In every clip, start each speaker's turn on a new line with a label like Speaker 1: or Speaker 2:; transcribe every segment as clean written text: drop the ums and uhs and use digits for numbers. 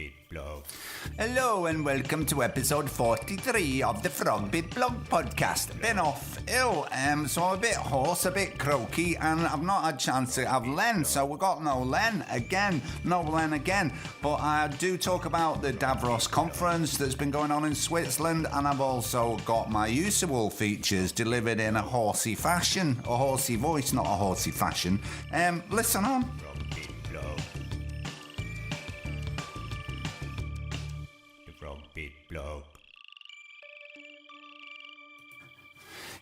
Speaker 1: frogbitblog.
Speaker 2: Hello and welcome to episode 43 of the frogbitblog podcast. Been off ill, so I'm a bit hoarse, a bit croaky, and I've not had a chance to have Len, so we've got no Len again. But I do talk about the Davos conference that's been going on in Switzerland, and I've also got my usual features delivered in a horsey fashion, a horsey voice, not a horsey fashion. Listen on.
Speaker 1: Frogbitblog. The frogbitblog.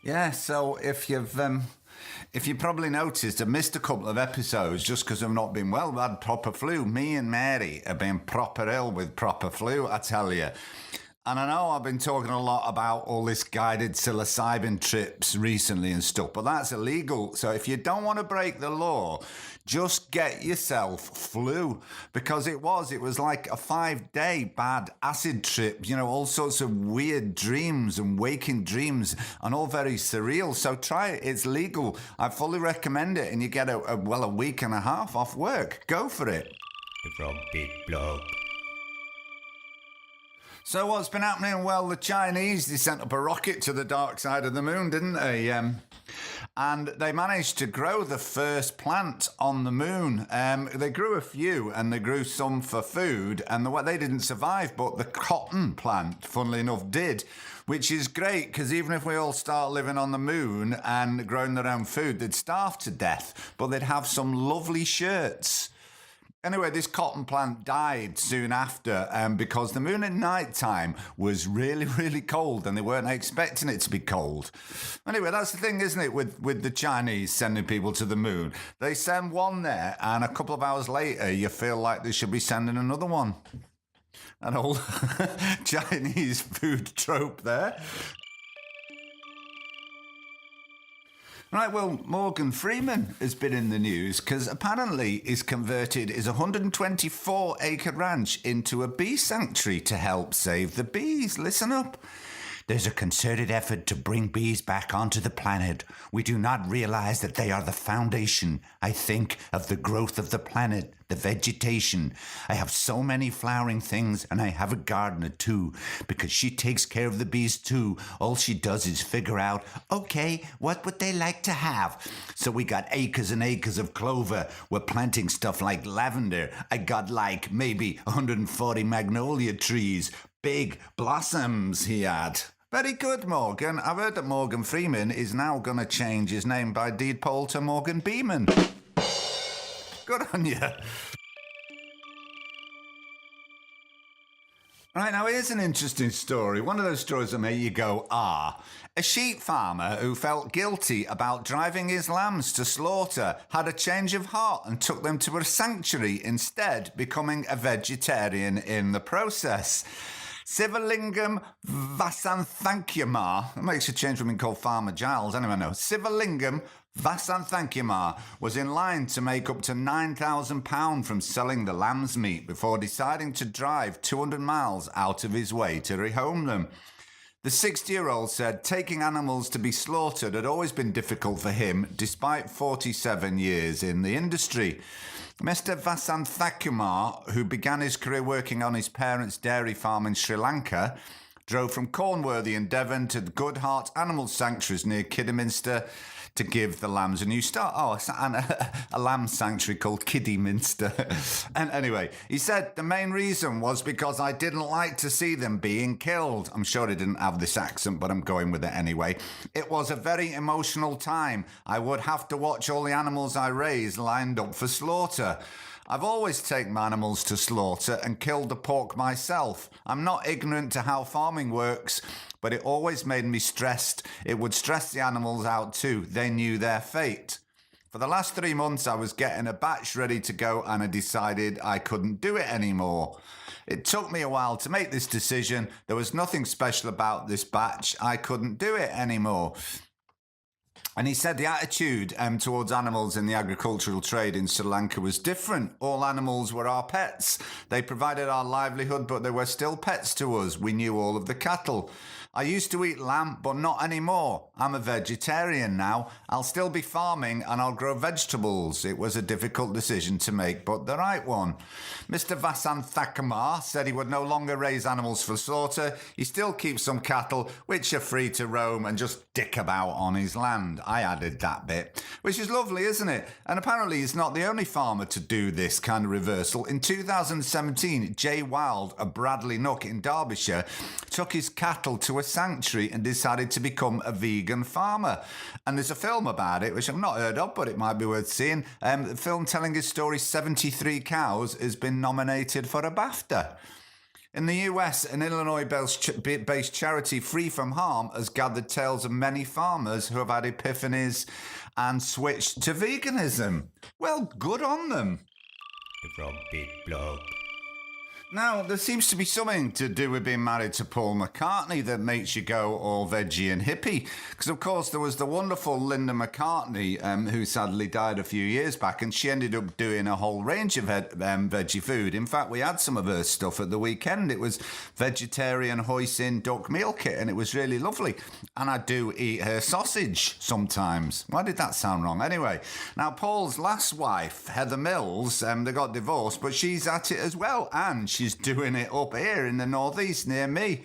Speaker 2: Yeah, so if you've probably noticed, I've missed a couple of episodes just because I've not been well. I've had proper flu. Me and Mary have been proper ill with proper flu, I tell you. And I know I've been talking a lot about all this guided psilocybin trips recently and stuff, but that's illegal. So if you don't want to break the law, just get yourself flu, because it was like a 5-day bad acid trip, all sorts of weird dreams and waking dreams and all very surreal. So try it. It's legal. I fully recommend it, and you get a week and a half off work. Go for it.
Speaker 1: The frogbitblog.
Speaker 2: So what's been happening? Well, the Chinese, they sent up a rocket to the dark side of the moon, didn't they? And they managed to grow the first plant on the moon. They grew a few, and they grew some for food, and they didn't survive, but the cotton plant, funnily enough, did, which is great, because even if we all start living on the moon and growing their own food, they'd starve to death, but they'd have some lovely shirts. Anyway, this cotton plant died soon after because the moon at night time was really, really cold, and they weren't expecting it to be cold. Anyway, that's the thing, isn't it, with the Chinese sending people to the moon? They send one there, and a couple of hours later, you feel like they should be sending another one. An old Chinese food trope there. Right, well, Morgan Freeman has been in the news because apparently he's converted his 124-acre ranch into a bee sanctuary to help save the bees. Listen up. There's a concerted effort to bring bees back onto the planet. We do not realize that they are the foundation, I think, of the growth of the planet, the vegetation. I have so many flowering things, and I have a gardener too, because she takes care of the bees too. All she does is figure out, okay, what would they like to have? So we got acres and acres of clover. We're planting stuff like lavender. I got like maybe 140 magnolia trees. Big blossoms he had. Very good, Morgan. I've heard that Morgan Freeman is now going to change his name by deed poll to Morgan Beeman. Good on you. Right, now here's an interesting story. One of those stories that make you go, ah. A sheep farmer who felt guilty about driving his lambs to slaughter had a change of heart and took them to a sanctuary instead, becoming a vegetarian in the process. Sivalingam Vasanthankumar, that makes a change from being called Farmer Giles, anyone know? Sivalingam Vasanthankumar was in line to make up to £9,000 from selling the lamb's meat before deciding to drive 200 miles out of his way to rehome them. The 60-year-old said taking animals to be slaughtered had always been difficult for him, despite 47 years in the industry. Mr. Vasanthakumar, who began his career working on his parents' dairy farm in Sri Lanka, drove from Cornworthy in Devon to the Good Heart Animal Sanctuaries near Kidderminster to give the lambs a new start. Oh, a lamb sanctuary called Kidderminster. And anyway, he said the main reason was because I didn't like to see them being killed. I'm sure he didn't have this accent, but I'm going with it anyway. It was a very emotional time. I would have to watch all the animals I raised lined up for slaughter. I've always taken my animals to slaughter and killed the pork myself. I'm not ignorant to how farming works, but it always made me stressed. It would stress the animals out too. They knew their fate. For the last 3 months, I was getting a batch ready to go, and I decided I couldn't do it anymore. It took me a while to make this decision. There was nothing special about this batch. I couldn't do it anymore. And he said the attitude towards animals in the agricultural trade in Sri Lanka was different. All animals were our pets. They provided our livelihood, but they were still pets to us. We knew all of the cattle. I used to eat lamb, but not anymore. I'm a vegetarian now. I'll still be farming and I'll grow vegetables. It was a difficult decision to make, but the right one. Mr. Vasanthakumar said he would no longer raise animals for slaughter. He still keeps some cattle, which are free to roam and just dick about on his land. I added that bit, which is lovely, isn't it? And apparently he's not the only farmer to do this kind of reversal. In 2017, Jay Wild, a Bradley Nook in Derbyshire, took his cattle to a sanctuary and decided to become a vegan farmer. And there's a film about it, which I've not heard of, but it might be worth seeing. The film telling his story, 73 Cows, has been nominated for a BAFTA. In the US, an Illinois-based charity, Free From Harm, has gathered tales of many farmers who have had epiphanies and switched to veganism. Well, good on them.
Speaker 1: The frogbitblog.
Speaker 2: Now, there seems to be something to do with being married to Paul McCartney that makes you go all veggie and hippie. Because, of course, there was the wonderful Linda McCartney, who sadly died a few years back, and she ended up doing a whole range of veggie food. In fact, we had some of her stuff at the weekend. It was vegetarian hoisin duck meal kit, and it was really lovely. And I do eat her sausage sometimes. Why did that sound wrong? Anyway, now, Paul's last wife, Heather Mills, they got divorced, but she's at it as well, and she's doing it up here in the northeast near me.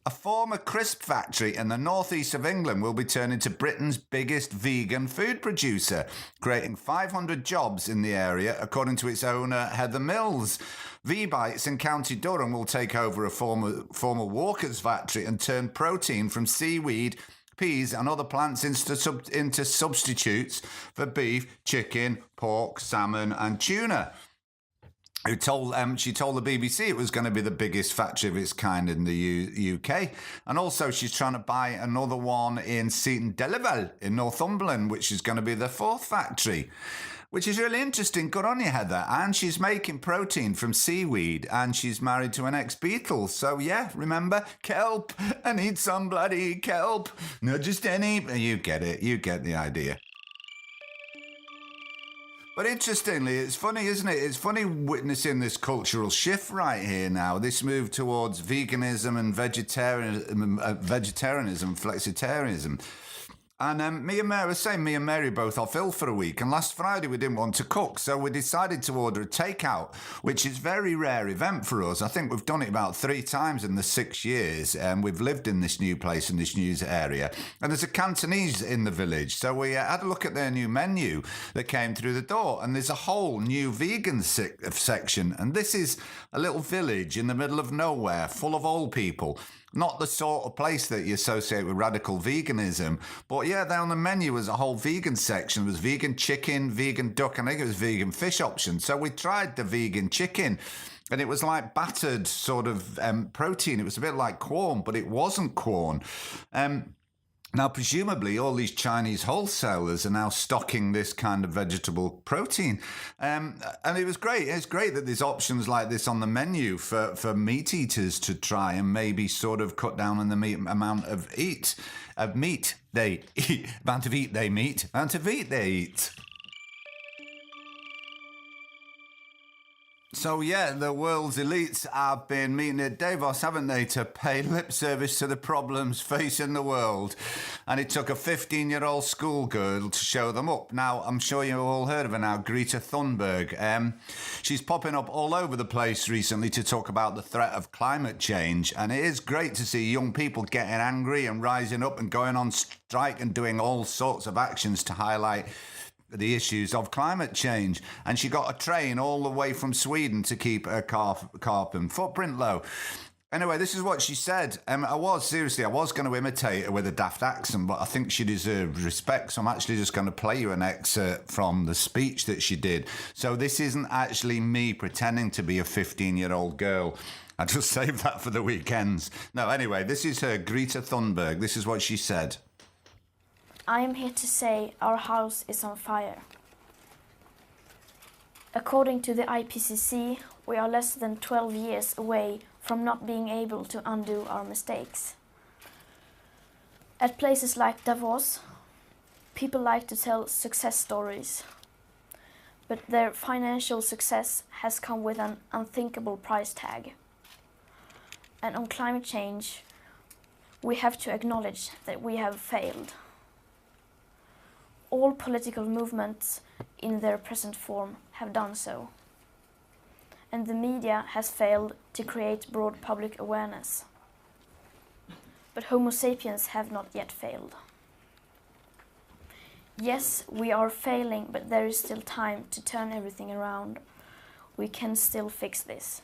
Speaker 2: A former crisp factory in the northeast of England will be turned into Britain's biggest vegan food producer, creating 500 jobs in the area, according to its owner, Heather Mills. V-Bites in County Durham will take over a former Walker's factory and turn protein from seaweed, peas and other plants into substitutes for beef, chicken, pork, salmon and tuna. She told the BBC it was going to be the biggest factory of its kind in the UK. And also she's trying to buy another one in Seaton Delaval in Northumberland, which is going to be the fourth factory, which is really interesting. Good on you, Heather. And she's making protein from seaweed, and she's married to an ex-Beatle. So, yeah, remember, kelp. I need some bloody kelp. Not just any. You get it. You get the idea. But interestingly, it's funny, isn't it? It's funny witnessing this cultural shift right here now. This move towards veganism and vegetarianism, flexitarianism. And me and Mary both off ill for a week. And last Friday we didn't want to cook, so we decided to order a takeout, which is a very rare event for us. I think we've done it about 3 times in the 6 years. We've lived in this new place, in this new area. And there's a Cantonese in the village. So we had a look at their new menu that came through the door. And there's a whole new vegan section. And this is a little village in the middle of nowhere, full of old people. Not the sort of place that you associate with radical veganism. But yeah, there on the menu was a whole vegan section. There was vegan chicken, vegan duck, and I think it was vegan fish option. So we tried the vegan chicken. And it was like battered sort of protein. It was a bit like corn, but it wasn't corn. Now, presumably, all these Chinese wholesalers are now stocking this kind of vegetable protein. And it was great. It's great that there's options like this on the menu for meat eaters to try and maybe sort of cut down on the amount of meat they eat, amount of meat they eat. So yeah, the world's elites have been meeting at Davos, haven't they, to pay lip service to the problems facing the world. And it took a 15-year-old schoolgirl to show them up. Now, I'm sure you've all heard of her now, Greta Thunberg. She's popping up all over the place recently to talk about the threat of climate change. And it is great to see young people getting angry and rising up and going on strike and doing all sorts of actions to highlight the issues of climate change. And she got a train all the way from Sweden to keep her carbon footprint low. Anyway, this is what she said. I was going to imitate her with a daft accent, but I think she deserved respect, so I'm actually just going to play you an excerpt from the speech that she did. So this isn't actually me pretending to be a 15-year-old girl. I just saved that for the weekends. No, anyway, this is her, Greta Thunberg. This is what she said.
Speaker 3: I am here to say our house is on fire. According to the IPCC, we are less than 12 years away from not being able to undo our mistakes. At places like Davos, people like to tell success stories, but their financial success has come with an unthinkable price tag. And on climate change, we have to acknowledge that we have failed. All political movements in their present form have done so. And the media has failed to create broad public awareness. But Homo sapiens have not yet failed. Yes, we are failing, but there is still time to turn everything around. We can still fix this.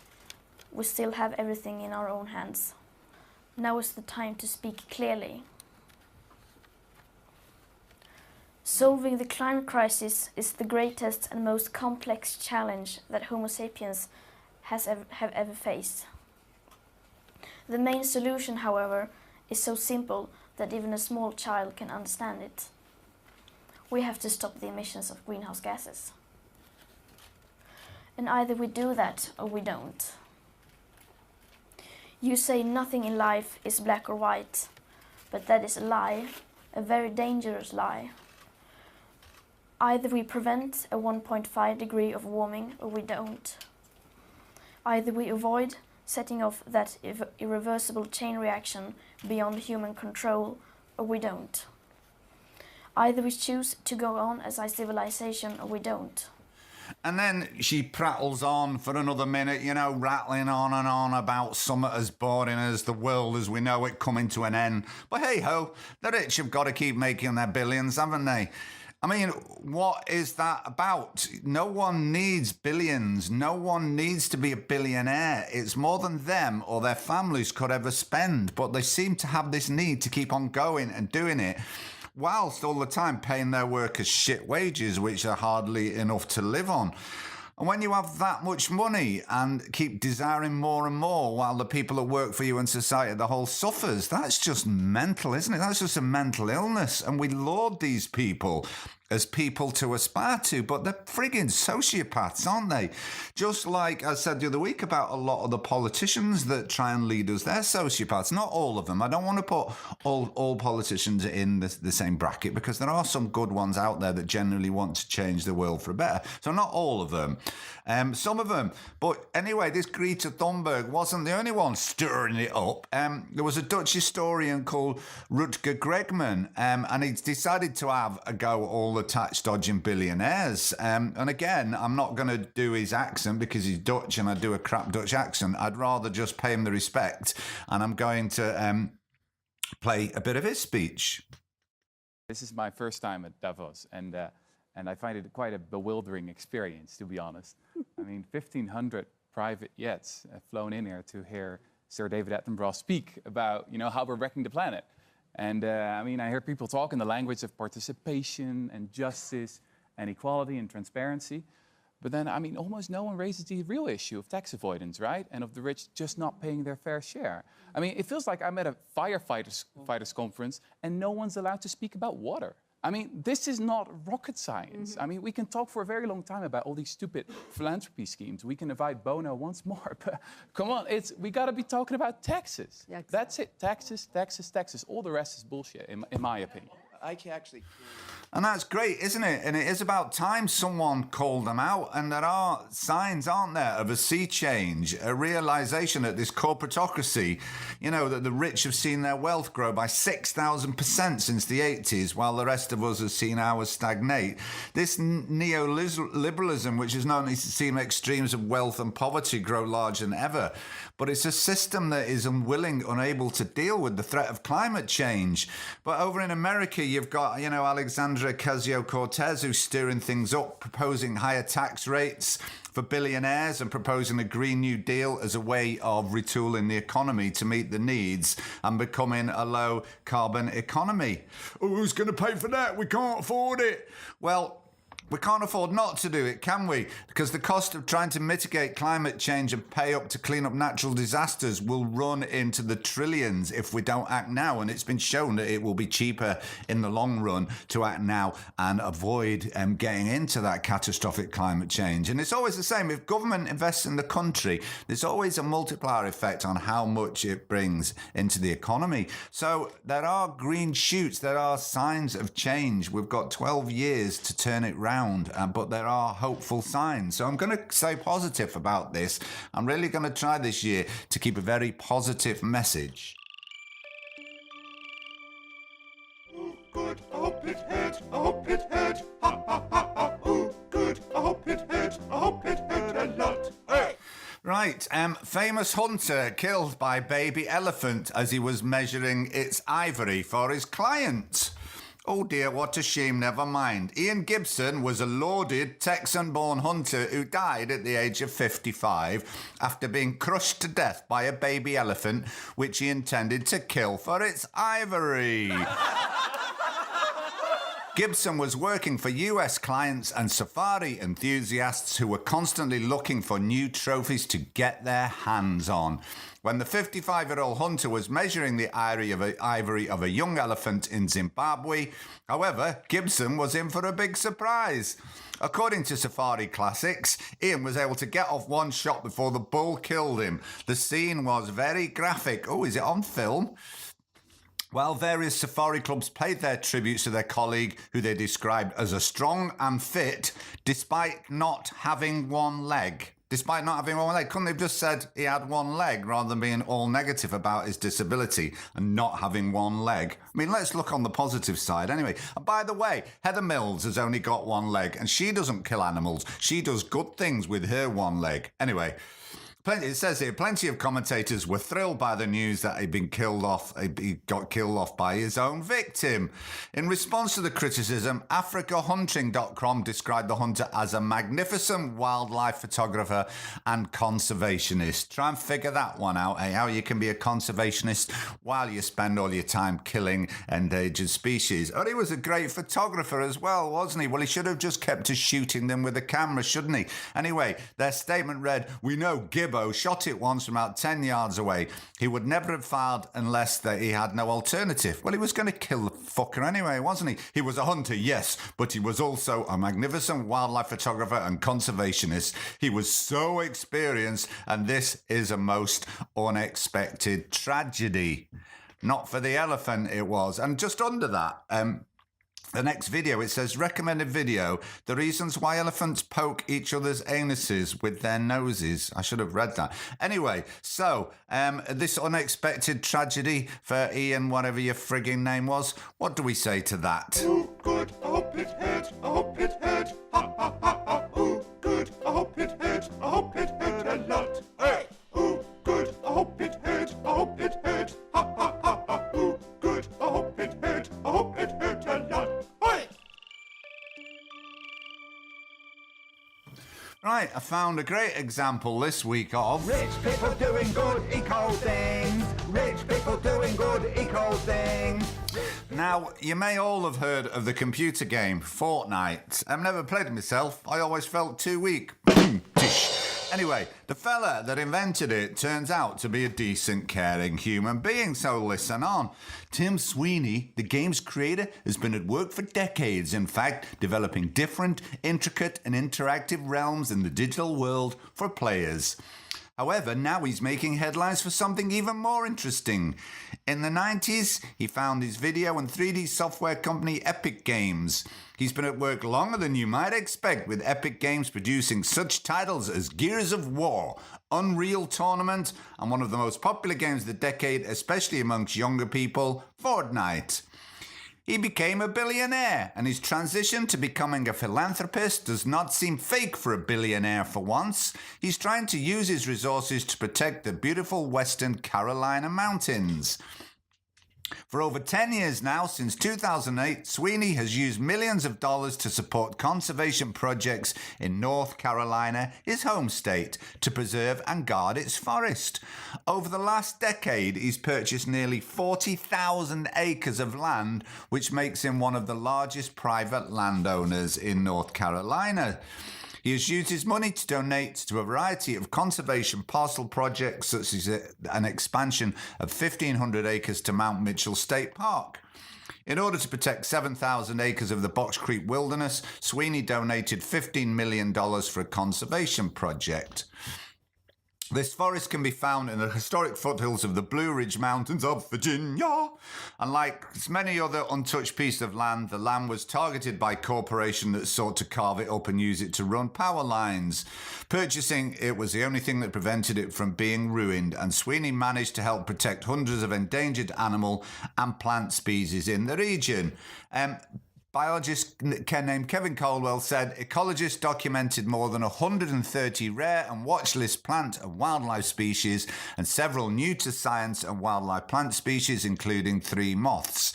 Speaker 3: We still have everything in our own hands. Now is the time to speak clearly. Solving the climate crisis is the greatest and most complex challenge that Homo sapiens have ever faced. The main solution, however, is so simple that even a small child can understand it. We have to stop the emissions of greenhouse gases. And either we do that or we don't. You say nothing in life is black or white, but that is a lie, a very dangerous lie. Either we prevent a 1.5 degree of warming or we don't. Either we avoid setting off that irreversible chain reaction beyond human control or we don't. Either we choose to go on as a civilization or we don't.
Speaker 2: And then she prattles on for another minute, you know, rattling on and on about something as boring as the world as we know it coming to an end. But hey-ho, the rich have got to keep making their billions, haven't they? I mean, what is that about? No one needs billions. No one needs to be a billionaire. It's more than them or their families could ever spend. But they seem to have this need to keep on going and doing it, whilst all the time paying their workers shit wages, which are hardly enough to live on. And when you have that much money and keep desiring more and more while the people that work for you in society, the whole suffers, that's just mental, isn't it? That's just a mental illness. And we laud these people as people to aspire to, but they're frigging sociopaths, aren't they? Just like I said the other week about a lot of the politicians that try and lead us, they're sociopaths. Not all of them. I don't want to put all politicians in the same bracket, because there are some good ones out there that generally want to change the world for better. So not all of them. Some of them. But anyway, this Greta Thunberg wasn't the only one stirring it up. There was a Dutch historian called Rutger Bregman, and he decided to have a go at all the tax-dodging billionaires. And again, I'm not going to do his accent because he's Dutch and I do a crap Dutch accent. I'd rather just pay him the respect. And I'm going to play a bit of his speech.
Speaker 4: This is my first time at Davos, and I find it quite a bewildering experience, to be honest. I mean, 1,500 private jets have flown in here to hear Sir David Attenborough speak about, you know, how we're wrecking the planet. And I mean, I hear people talk in the language of participation and justice and equality and transparency. But then, I mean, almost no one raises the real issue of tax avoidance, right? And of the rich just not paying their fair share. I mean, it feels like I'm at a firefighters conference and no one's allowed to speak about water. I mean, this is not rocket science. Mm-hmm. I mean, we can talk for a very long time about all these stupid philanthropy schemes. We can invite Bono once more, but come on, we got to be talking about taxes. Yeah, exactly. That's it, taxes, taxes, taxes. All the rest is bullshit, in my opinion.
Speaker 5: I can actually...
Speaker 2: And that's great, isn't it? And it is about time someone called them out. And there are signs, aren't there, of a sea change, a realization that this corporatocracy, you know, that the rich have seen their wealth grow by 6,000% since the 80s, while the rest of us have seen ours stagnate. This neoliberalism, which has not only seen extremes of wealth and poverty grow larger than ever, but it's a system that is unable to deal with the threat of climate change. But over in America, you've got, you know, Alexandria Ocasio-Cortez, who's stirring things up, proposing higher tax rates for billionaires and proposing a Green New Deal as a way of retooling the economy to meet the needs and becoming a low-carbon economy. Oh, who's going to pay for that? We can't afford it. Well, we can't afford not to do it, can we? Because the cost of trying to mitigate climate change and pay up to clean up natural disasters will run into the trillions if we don't act now. And it's been shown that it will be cheaper in the long run to act now and avoid getting into that catastrophic climate change. And it's always the same. If government invests in the country, there's always a multiplier effect on how much it brings into the economy. So there are green shoots. There are signs of change. We've got 12 years to turn it round. But there are hopeful signs. So I'm going to stay positive about this. I'm really going to try this year to keep a very positive message. good, I hope it hurt, I hope it hurt, ha ha ha ha, ooh, good, I hope it hurt, I hope it hurt a lot. Hey! Right, famous hunter killed by baby elephant as he was measuring its ivory for his client. Oh dear, what a shame, never mind. Ian Gibson was a lauded Texan-born hunter who died at the age of 55 after being crushed to death by a baby elephant, which he intended to kill for its ivory. Gibson was working for US clients and safari enthusiasts who were constantly looking for new trophies to get their hands on. When the 55-year-old hunter was measuring the ivory of a young elephant in Zimbabwe, however, Gibson was in for a big surprise. According to Safari Classics, Ian was able to get off one shot before the bull killed him. The scene was very graphic. Oh, is it on film? While various safari clubs paid their tributes to their colleague, who they described as a strong and fit, despite not having one leg. Couldn't they have just said he had one leg rather than being all negative about his disability and not having one leg? I mean, let's look on the positive side anyway. And by the way, Heather Mills has only got one leg and she doesn't kill animals. She does good things with her one leg. Anyway, it says here, plenty of commentators were thrilled by the news that he got killed off by his own victim. In response to the criticism, AfricaHunting.com described the hunter as a magnificent wildlife photographer and conservationist. Try and figure that one out, how you can be a conservationist while you spend all your time killing endangered species. Oh, he was a great photographer as well, wasn't he? Well, he should have just kept to shooting them with a camera, shouldn't he? Anyway, their statement read, "We know Gibbo shot it once from about 10 yards away. He would never have fired unless he had no alternative." Well, he was going to kill the fucker anyway, wasn't he? He was a hunter, yes, but he was also a magnificent wildlife photographer and conservationist. He was so experienced, and this is a most unexpected tragedy. Not for the elephant, it was. And just under that, the next video, it says, recommended video, the reasons why elephants poke each other's anuses with their noses. I should have read that. Anyway, so this unexpected tragedy for Ian, whatever your frigging name was, what do we say to that? Oh, good, I hope it hurt, I hope it hurt, ha ha ha ha, oh, good, I hope it hurt, I hope it hurt a lot. Hey! Oh, good, I hope it hurt, I hope it hurt, ha ha ha ha, oh, good, I hope it hurt, I hope it hurt a lot. Right, I found a great example this week of
Speaker 5: rich people doing good eco things. Rich people doing good eco things.
Speaker 2: Now, you may all have heard of the computer game Fortnite. I've never played it myself. I always felt too weak. Anyway, the fella that invented it turns out to be a decent, caring human being, so listen on. Tim Sweeney, the game's creator, has been at work for decades, in fact, developing different, intricate and interactive realms in the digital world for players. However, now he's making headlines for something even more interesting. In the 90s, he found his video and 3D software company Epic Games. He's been at work longer than you might expect, with Epic Games producing such titles as Gears of War, Unreal Tournament, and one of the most popular games of the decade, especially amongst younger people, Fortnite. He became a billionaire, and his transition to becoming a philanthropist does not seem fake for a billionaire for once. He's trying to use his resources to protect the beautiful Western Carolina mountains. For over 10 years now, since 2008, Sweeney has used millions of dollars to support conservation projects in North Carolina, his home state, to preserve and guard its forest. Over the last decade, he's purchased nearly 40,000 acres of land, which makes him one of the largest private landowners in North Carolina. He has used his money to donate to a variety of conservation parcel projects, such as an expansion of 1,500 acres to Mount Mitchell State Park. In order to protect 7,000 acres of the Box Creek Wilderness, Sweeney donated $15 million for a conservation project. This forest can be found in the historic foothills of the Blue Ridge Mountains of Virginia. And like many other untouched pieces of land, the land was targeted by corporations that sought to carve it up and use it to run power lines. Purchasing it was the only thing that prevented it from being ruined, and Sweeney managed to help protect hundreds of endangered animal and plant species in the region. Biologist named Kevin Caldwell said ecologists documented more than 130 rare and watch list plant and wildlife species and several new to science and wildlife plant species, including 3 moths.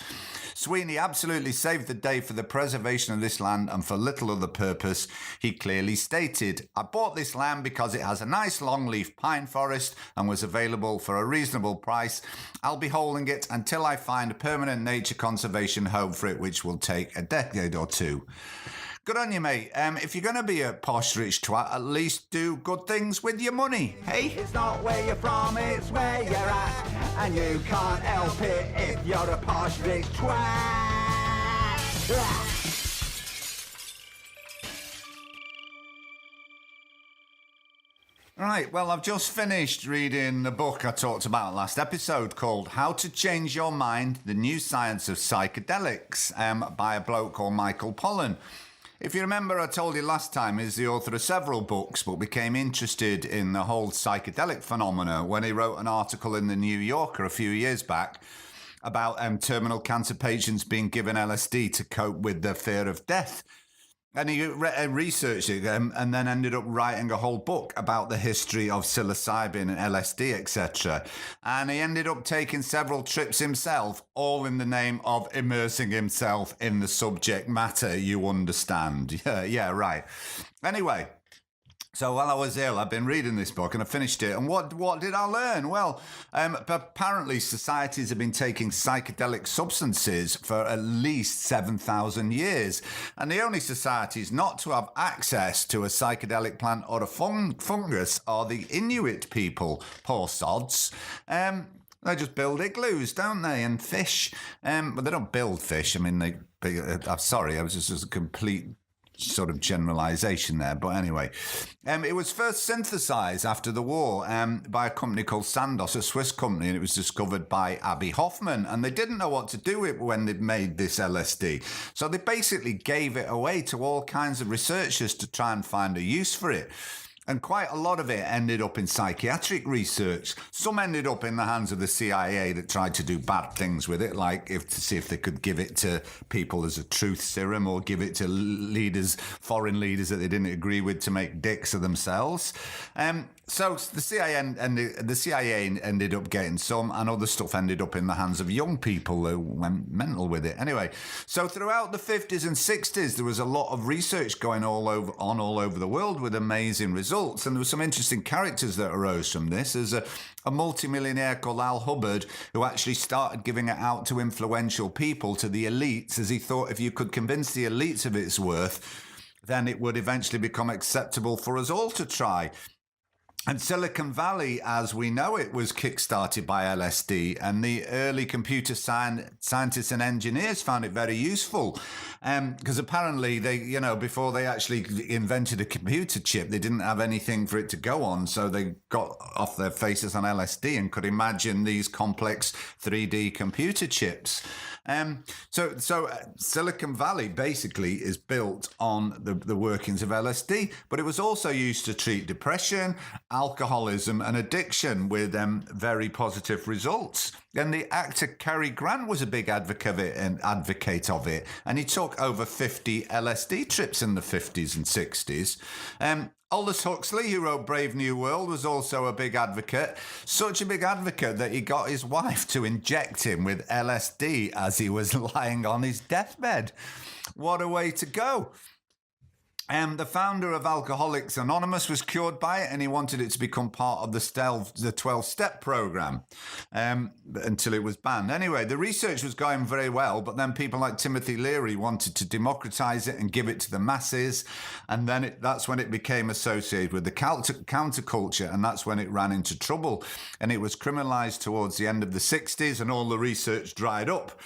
Speaker 2: Sweeney absolutely saved the day for the preservation of this land and for little other purpose. He clearly stated, "I bought this land because it has a nice longleaf pine forest and was available for a reasonable price. I'll be holding it until I find a permanent nature conservation home for it, which will take a decade or 2. Good on you, mate. If you're going to be a posh rich twat, at least do good things with your money. Hey?
Speaker 5: It's not where you're from, it's where you're at. And you can't help it if you're a posh rich twat.
Speaker 2: Right, well, I've just finished reading the book I talked about last episode called How to Change Your Mind, The New Science of Psychedelics, by a bloke called Michael Pollan. If you remember, I told you last time he's the author of several books, but became interested in the whole psychedelic phenomena when he wrote an article in the New Yorker a few years back about terminal cancer patients being given LSD to cope with the fear of death. And he researched it and then ended up writing a whole book about the history of psilocybin and LSD, etc. And he ended up taking several trips himself, all in the name of immersing himself in the subject matter, you understand. Yeah, right. Anyway, so while I was ill, I've been reading this book and I finished it. And what did I learn? Well, apparently societies have been taking psychedelic substances for at least 7,000 years. And the only societies not to have access to a psychedelic plant or a fungus are the Inuit people. Poor sods. They just build igloos, don't they? And fish. But they don't build fish. I mean, I'm sorry, I was just a complete sort of generalization there, but anyway, it was first synthesized after the war by a company called Sandoz, a Swiss company, and it was discovered by Abby Hoffman, and they didn't know what to do with it when they made this LSD, so they basically gave it away to all kinds of researchers to try and find a use for it. And quite a lot of it ended up in psychiatric research. Some ended up in the hands of the CIA that tried to do bad things with it, like to see if they could give it to people as a truth serum or give it to foreign leaders that they didn't agree with to make dicks of themselves. So the CIA ended up getting some, and other stuff ended up in the hands of young people who went mental with it. Anyway, so throughout the 50s and 60s, there was a lot of research going all over the world with amazing results, and there were some interesting characters that arose from this. There's a multimillionaire called Al Hubbard who actually started giving it out to influential people, to the elites, as he thought if you could convince the elites of its worth, then it would eventually become acceptable for us all to try. And Silicon Valley, as we know it, was kickstarted by LSD, and the early computer scientists and engineers found it very useful, because apparently they, before they actually invented a computer chip, they didn't have anything for it to go on, so they got off their faces on LSD and could imagine these complex 3D computer chips. So Silicon Valley basically is built on the workings of LSD, but it was also used to treat depression, alcoholism and addiction with very positive results. And the actor Cary Grant was a big advocate of it, and he took over 50 LSD trips in the 50s and 60s. Aldous Huxley, who wrote Brave New World, was also a big advocate. Such a big advocate that he got his wife to inject him with LSD as he was lying on his deathbed. What a way to go. The founder of Alcoholics Anonymous was cured by it, and he wanted it to become part of the 12-step program until it was banned. Anyway, the research was going very well, but then people like Timothy Leary wanted to democratize it and give it to the masses, and then that's when it became associated with the counterculture, and that's when it ran into trouble, and it was criminalized towards the end of the 60s, and all the research dried up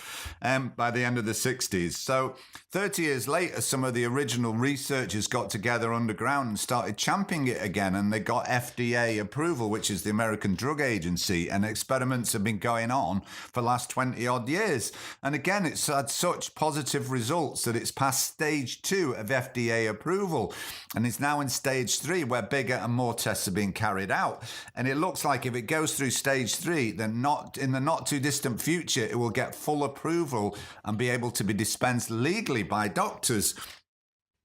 Speaker 2: by the end of the 60s. So 30 years later, some of the original research researchers got together underground and started championing it again, and they got FDA approval, which is the American Drug Agency, and experiments have been going on for the last 20 odd years. And again, it's had such positive results that it's past stage 2 of FDA approval, and it's now in stage 3 where bigger and more tests are being carried out. And it looks like if it goes through stage 3, then not in the not too distant future, it will get full approval and be able to be dispensed legally by doctors.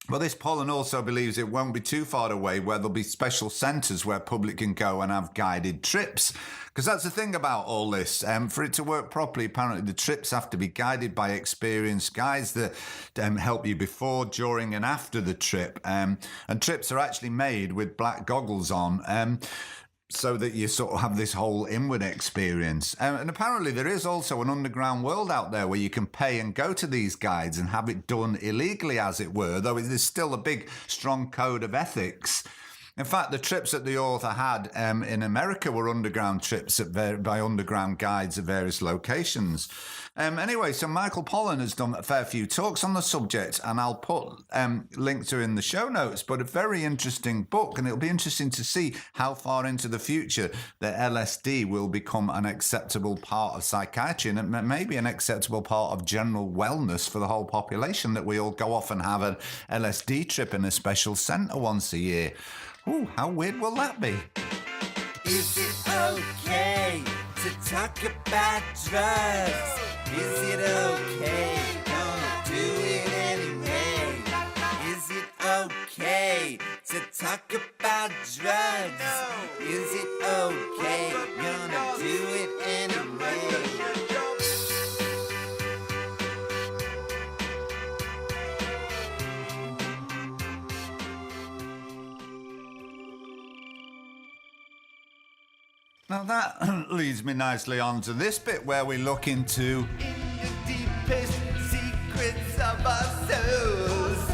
Speaker 2: But this pollen also believes it won't be too far away where there'll be special centres where public can go and have guided trips. Because that's the thing about all this. For it to work properly, apparently the trips have to be guided by experienced guides that help you before, during and after the trip. And trips are actually made with black goggles on. So that you sort of have this whole inward experience. And apparently there is also an underground world out there where you can pay and go to these guides and have it done illegally, as it were, though there's still a big, strong code of ethics. In fact, the trips that the author had in America were underground trips by underground guides at various locations. Anyway, so Michael Pollan has done a fair few talks on the subject, and I'll put links to in the show notes, but a very interesting book, and it'll be interesting to see how far into the future that LSD will become an acceptable part of psychiatry, and maybe an acceptable part of general wellness for the whole population, that we all go off and have an LSD trip in a special centre once a year. Ooh, how weird will that be?
Speaker 5: Is it okay to talk about drugs? Is it okay? Gonna do it anyway. Is it okay to talk about drugs? Is it okay? Gonna do it anyway.
Speaker 2: Now that leads me nicely on to this bit where we look into
Speaker 5: In the deepest secrets of our souls.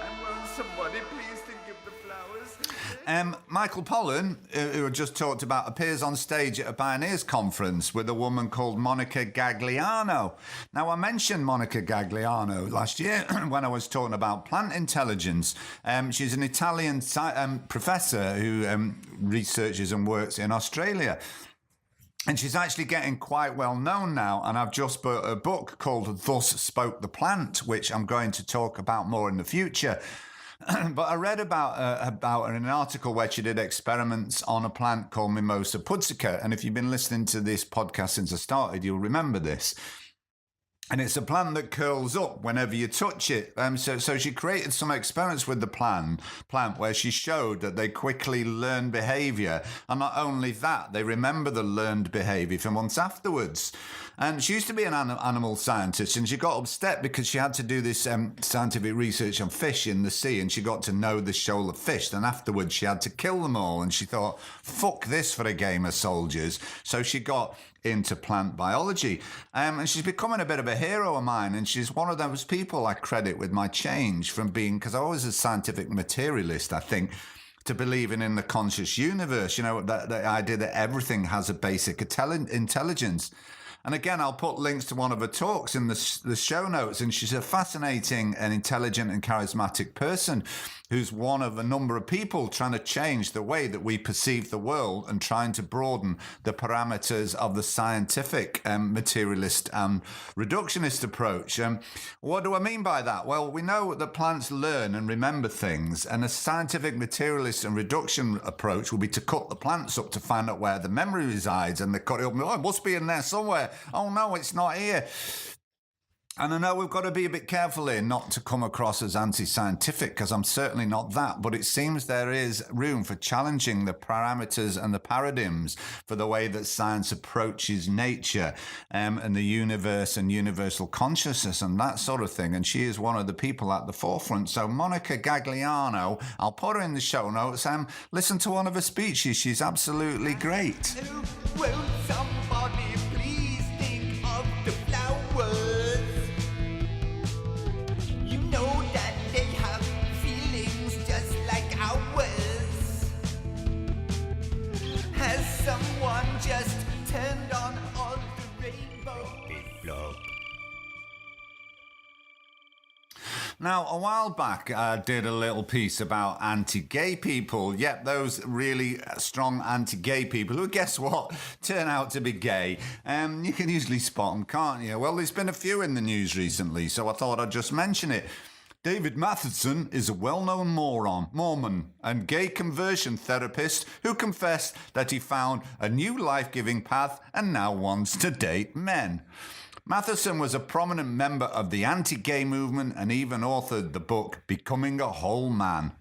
Speaker 5: And won't somebody please think of the flowers?
Speaker 2: Michael Pollan, who I just talked about, appears on stage at a Pioneers conference with a woman called Monica Gagliano. Now, I mentioned Monica Gagliano last year when I was talking about plant intelligence. She's an Italian professor who researches and works in Australia. And she's actually getting quite well known now. And I've just bought a book called Thus Spoke the Plant, which I'm going to talk about more in the future. But I read about her in an article where she did experiments on a plant called Mimosa pudsica. And if you've been listening to this podcast since I started, you'll remember this. And it's a plant that curls up whenever you touch it. So she created some experiments with the plant where she showed that they quickly learn behavior. And not only that, they remember the learned behavior for months afterwards. And she used to be an animal scientist, and she got upset because she had to do this scientific research on fish in the sea, and she got to know the shoal of fish. Then afterwards, she had to kill them all, and she thought, fuck this for a game of soldiers. So she got into plant biology. And she's becoming a bit of a hero of mine, and she's one of those people I credit with my change from being, because I was a scientific materialist, I think, to believing in the conscious universe, you know, the idea that everything has a basic intelligence. And again, I'll put links to one of her talks in the show notes. And she's a fascinating and intelligent and charismatic person who's one of a number of people trying to change the way that we perceive the world and trying to broaden the parameters of the scientific materialist and reductionist approach. What do I mean by that? Well, we know that plants learn and remember things, and a scientific materialist and reduction approach will be to cut the plants up to find out where the memory resides, and they cut it up and oh, it must be in there somewhere. Oh no, it's not here. And I know we've got to be a bit careful here not to come across as anti-scientific, because I'm certainly not that, but it seems there is room for challenging the parameters and the paradigms for the way that science approaches nature and the universe and universal consciousness and that sort of thing. And she is one of the people at the forefront. So Monica Gagliano, I'll put her in the show notes. Listen to one of her speeches. She's absolutely great.
Speaker 5: Won't somebody please think of the flowers? You know that they have feelings just like ours. Has someone just turned on all the rainbows?
Speaker 1: Frog Bit Blog.
Speaker 2: Now, a while back, I did a little piece about anti-gay people. Yep, those really strong anti-gay people who, guess what, turn out to be gay. You can usually spot them, can't you? Well, there's been a few in the news recently, so I thought I'd just mention it. David Matheson is a well-known Mormon and gay conversion therapist who confessed that he found a new life-giving path and now wants to date men. Matheson was a prominent member of the anti-gay movement and even authored the book Becoming a Whole Man.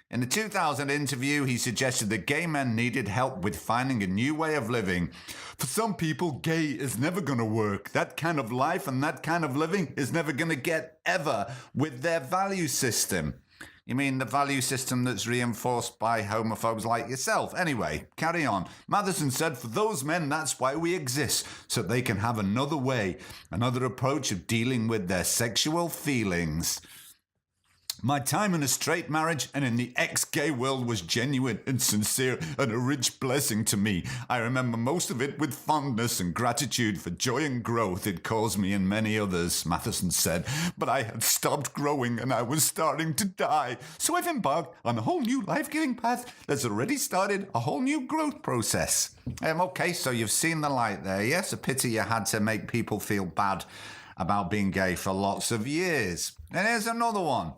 Speaker 2: In a 2000 interview, he suggested that gay men needed help with finding a new way of living. For some people, gay is never going to work. That kind of life and that kind of living is never going to get ever with their value system. You mean the value system that's reinforced by homophobes like yourself? Anyway, carry on. Matheson said, for those men, that's why we exist, so they can have another way, another approach of dealing with their sexual feelings. My time in a straight marriage and in the ex-gay world was genuine and sincere and a rich blessing to me. I remember most of it with fondness and gratitude for joy and growth it caused me and many others, Matheson said. But I had stopped growing and I was starting to die. So I've embarked on a whole new life-giving path that's already started a whole new growth process. Okay, so you've seen the light there. Yes, a pity you had to make people feel bad about being gay for lots of years. And here's another one.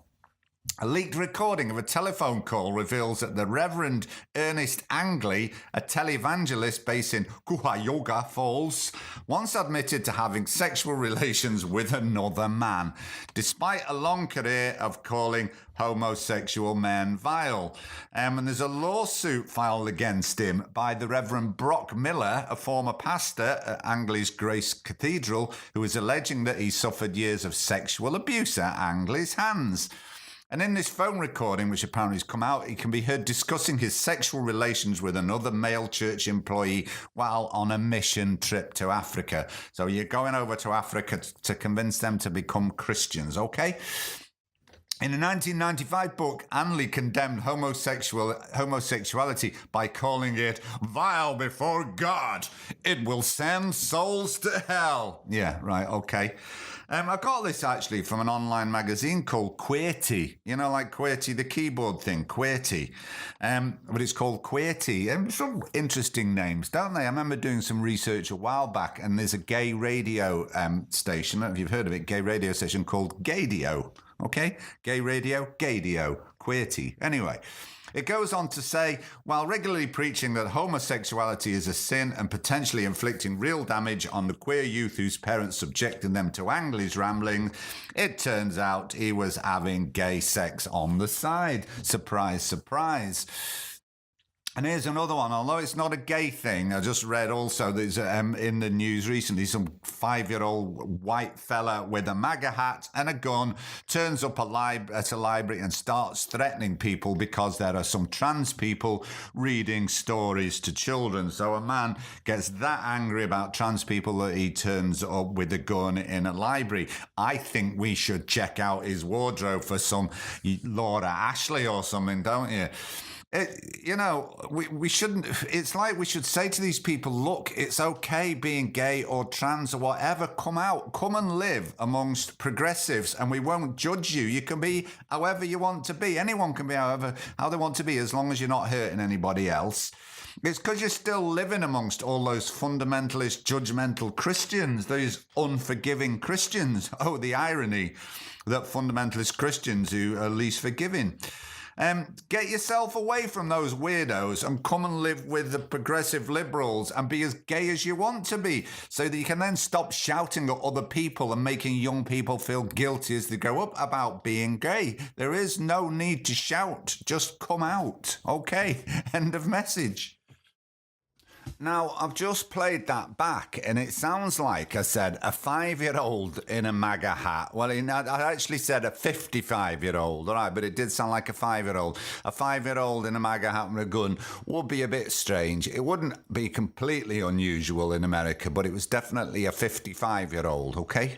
Speaker 2: A leaked recording of a telephone call reveals that the Reverend Ernest Angley, a televangelist based in Cuyahoga Falls, once admitted to having sexual relations with another man, despite a long career of calling homosexual men vile. And there's a lawsuit filed against him by the Reverend Brock Miller, a former pastor at Angley's Grace Cathedral, who is alleging that he suffered years of sexual abuse at Angley's hands. And in this phone recording, which apparently has come out, he can be heard discussing his sexual relations with another male church employee while on a mission trip to Africa. So you're going over to Africa to convince them to become Christians, okay? In a 1995 book, Angley condemned homosexuality by calling it vile before God. It will send souls to hell. Yeah, right, okay. I got this actually from an online magazine called QWERTY. You know, like QWERTY, the keyboard thing, QWERTY. But it's called QWERTY. Some interesting names, don't they? I remember doing some research a while back, and there's a gay radio station, I don't know if you've heard of it, gay radio station called Gaydio. Okay? Gay radio, Gaydio, QWERTY. Anyway. It goes on to say, while regularly preaching that homosexuality is a sin and potentially inflicting real damage on the queer youth whose parents subjected them to Angley's rambling, it turns out he was having gay sex on the side. Surprise, surprise. And here's another one, although it's not a gay thing. I just read also there's in the news recently some 5-year-old white fella with a MAGA hat and a gun turns up at a library and starts threatening people because there are some trans people reading stories to children. So a man gets that angry about trans people that he turns up with a gun in a library. I think we should check out his wardrobe for some Laura Ashley or something, don't you? We shouldn't, it's like we should say to these people, look, it's okay being gay or trans or whatever, come and live amongst progressives and we won't judge you. You can be however you want to be. Anyone can be how they want to be as long as you're not hurting anybody else. It's because you're still living amongst all those fundamentalist, judgmental Christians, those unforgiving Christians. Oh, the irony that fundamentalist Christians who are least forgiving. Get yourself away from those weirdos and come and live with the progressive liberals and be as gay as you want to be so that you can then stop shouting at other people and making young people feel guilty as they grow up about being gay. There is no need to shout. Just come out. Okay, end of message. Now, I've just played that back, and it sounds like I said a 5-year-old in a MAGA hat. Well, I actually said a 55-year-old, all right, but it did sound like a 5-year-old. A 5-year-old in a MAGA hat with a gun would be a bit strange. It wouldn't be completely unusual in America, but it was definitely a 55-year-old, okay?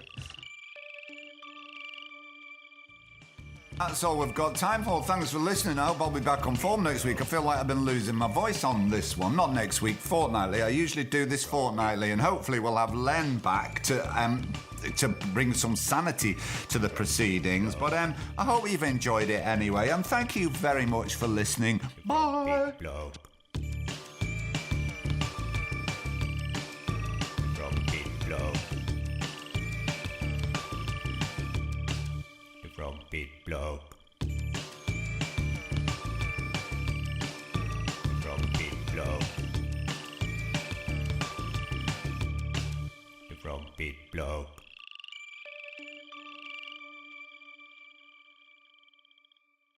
Speaker 2: That's all we've got time for. Thanks for listening. I hope I'll be back on form next week. I feel like I've been losing my voice on this one. Not next week, fortnightly. I usually do this fortnightly, and hopefully we'll have Len back to to bring some sanity to the proceedings. But I hope you've enjoyed it anyway, and thank you very much for listening. Bye.
Speaker 1: Blog. From BitBlog. From BitBlog. From BitBlog. From BitBlog.